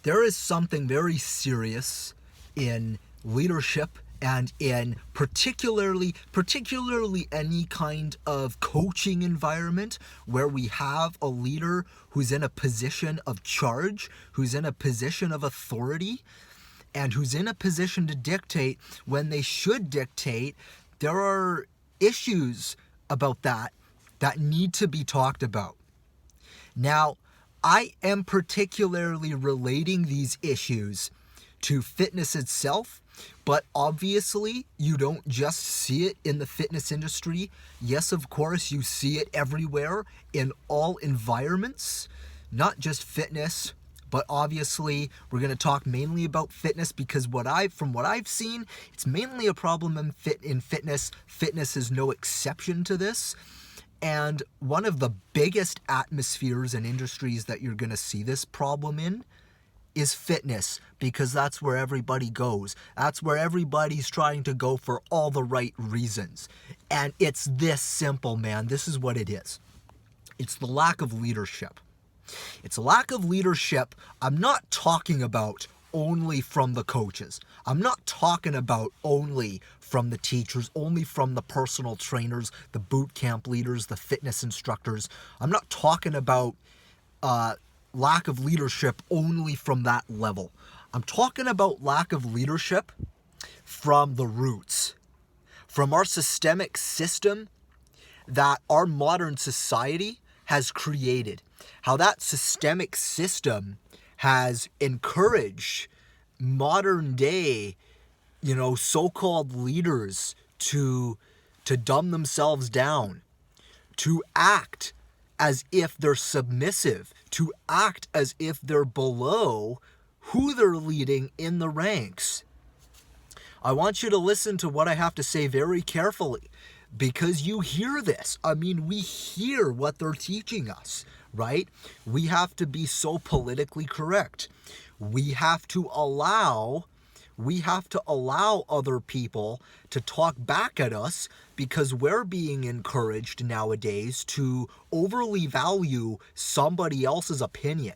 There is something very serious in leadership and in particularly any kind of coaching environment where we have a leader who's in a position of charge, who's in a position of authority, and who's in a position to dictate when they should dictate. There are issues about that need to be talked about. Now, I am particularly relating these issues to fitness itself, but obviously you don't just see it in the fitness industry. Yes, of course, you see it everywhere in all environments, not just fitness, but obviously we're going to talk mainly about fitness because from what I've seen, it's mainly a problem in fitness. Fitness is no exception to this. And one of the biggest atmospheres and industries that you're going to see this problem in is fitness, because that's where everybody goes. That's where everybody's trying to go for all the right reasons. And it's this simple, man. This is what it is. It's the lack of leadership. It's a lack of leadership. I'm not talking about only from the coaches. I'm not talking about only from the teachers, only from the personal trainers, the boot camp leaders, the fitness instructors. I'm not talking about lack of leadership only from that level. I'm talking about lack of leadership from the roots, from our systemic system that our modern society has created. How that systemic system has encouraged modern day, so-called leaders to dumb themselves down, to act as if they're submissive, to act as if they're below who they're leading in the ranks. I want you to listen to what I have to say very carefully, because you hear this. I mean, we hear what they're teaching us, right? We have to be so politically correct. We have to allow other people to talk back at us because we're being encouraged nowadays to overly value somebody else's opinion.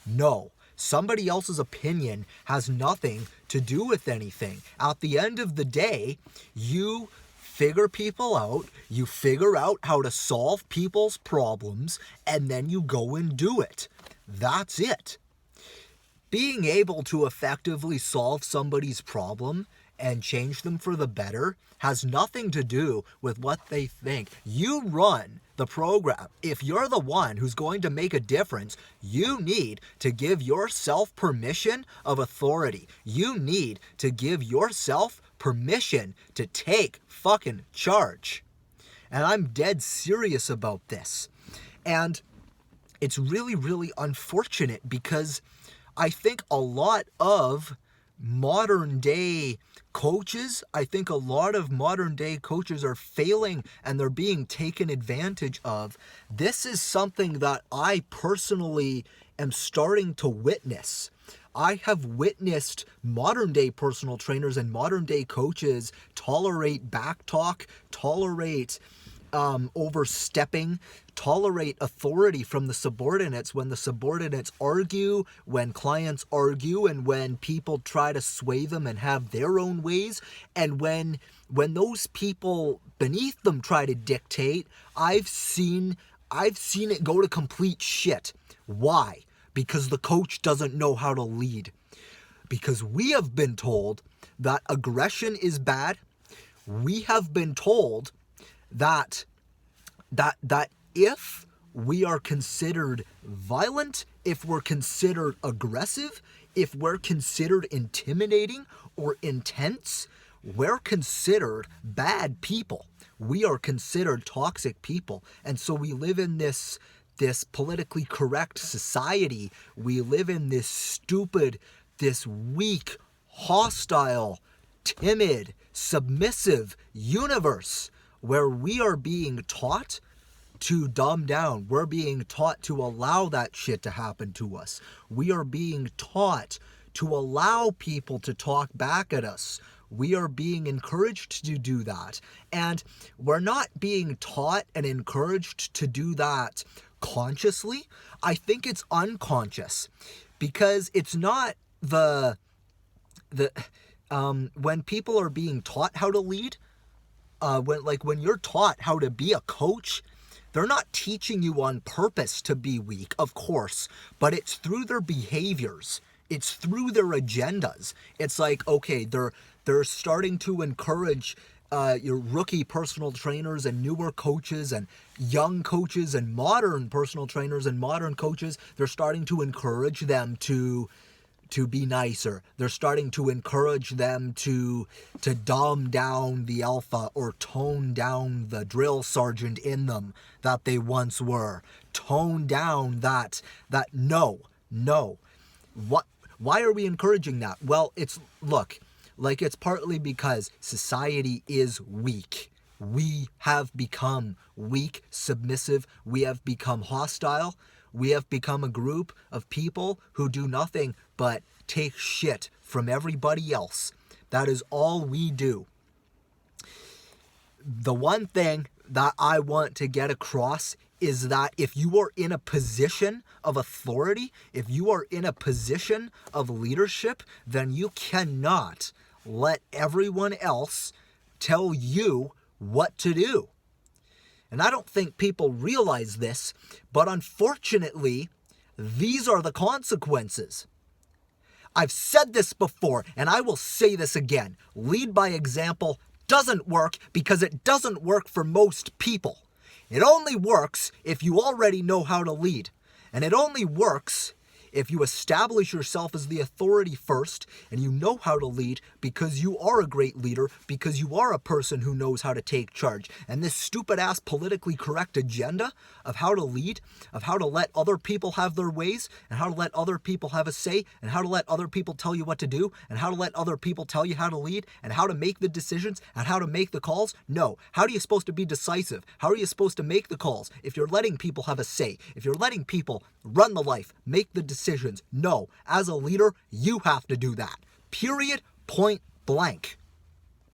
No, somebody else's opinion has nothing to do with anything. At the end of the day, you figure people out, you figure out how to solve people's problems, and then you go and do it. That's it. Being able to effectively solve somebody's problem and change them for the better has nothing to do with what they think. You run the program. If you're the one who's going to make a difference, you need to give yourself permission of authority. You need to give yourself permission to take fucking charge. And I'm dead serious about this. And it's really, really unfortunate because I think a lot of modern day coaches are failing and they're being taken advantage of. This is something that I personally am starting to witness. I have witnessed modern day personal trainers and modern day coaches tolerate backtalk, tolerate overstepping, tolerate authority from the subordinates when the subordinates argue, when clients argue, and when people try to sway them and have their own ways, and when those people beneath them try to dictate. I've seen it go to complete shit. Why? Because the coach doesn't know how to lead. Because we have been told that aggression is bad. We have been told that if we are considered violent, if we're considered aggressive, if we're considered intimidating or intense, we're considered bad people. We are considered toxic people. And so we live in this politically correct society. We live in this stupid, this weak, hostile, timid, submissive universe where we are being taught to dumb down. We're being taught to allow that shit to happen to us. We are being taught to allow people to talk back at us. We are being encouraged to do that. And we're not being taught and encouraged to do that consciously. I think it's unconscious. because it's not when people are being taught how to lead, when you're taught how to be a coach, they're not teaching you on purpose to be weak, of course, but it's through their behaviors. It's through their agendas. It's like, okay, they're starting to encourage your rookie personal trainers and newer coaches and young coaches and modern personal trainers and modern coaches. They're starting to encourage them to be nicer. They're starting to encourage them to dumb down the alpha or tone down the drill sergeant in them that they once were. Tone down that no. Why are we encouraging that? Well, it's partly because society is weak. We have become weak, submissive. We have become hostile. We have become a group of people who do nothing but take shit from everybody else. That is all we do. The one thing that I want to get across is that if you are in a position of authority, if you are in a position of leadership, then you cannot let everyone else tell you what to do. And I don't think people realize this, but unfortunately, these are the consequences. I've said this before, and I will say this again. Lead by example doesn't work because it doesn't work for most people. It only works if you already know how to lead. And it only works if you establish yourself as the authority first and you know how to lead because you are a great leader, because you are a person who knows how to take charge. And this stupid ass politically correct agenda of how to lead, of how to let other people have their ways and how to let other people have a say and how to let other people tell you what to do and how to let other people tell you how to lead and how to make the decisions and how to make the calls. No. How are you supposed to be decisive? How are you supposed to make the calls if you're letting people have a say? If you're letting people run the life, make the decisions? No. As a leader, you have to do that. Period. Point blank.